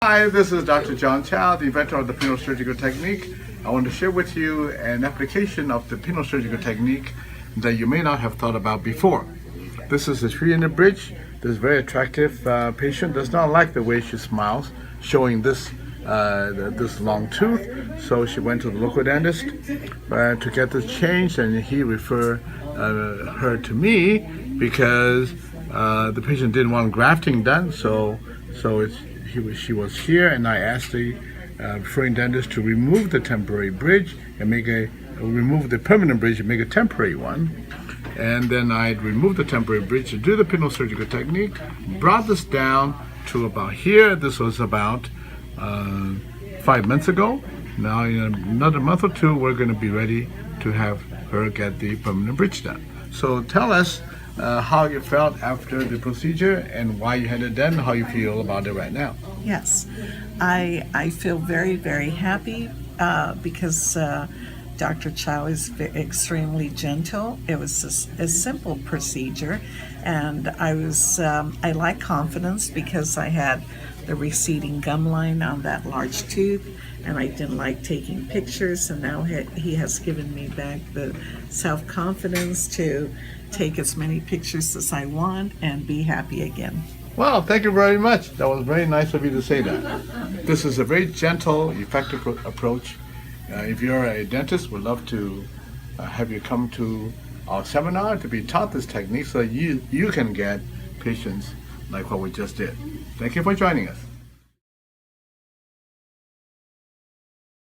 Hi, this is Dr. John Chao, the inventor of the Pinhole Surgical Technique. I want to share with you an application of the Pinhole Surgical Technique that you may not have thought about before. This is a 3-unit bridge. This very attractive patient does not like the way she smiles, showing this long tooth. So she went to the local dentist to get this changed, and he referred her to me because the patient didn't want grafting done. She was here, and I asked the referring dentist to remove the temporary bridge and remove the permanent bridge and make a temporary one. And then I removed the temporary bridge to do the Pinhole Surgical Technique, brought this down to about here. This was about 5 months ago. Now in another month or two, we're going to be ready to have her get the permanent bridge done. So tell us how you felt after the procedure and why you had it done, how you feel about it right now. Yes, I feel very, very happy because Dr. Chao is extremely gentle. It was a simple procedure, and I like confidence because I had the receding gum line on that large tooth, and I didn't like taking pictures, and now he has given me back the self-confidence to take as many pictures as I want and be happy again. Well, thank you very much. That was very nice of you to say that. This is a very gentle, effective approach. If you're a dentist, we'd love to have you come to our seminar to be taught this technique so that you can get patients like what we just did. Thank you for joining us.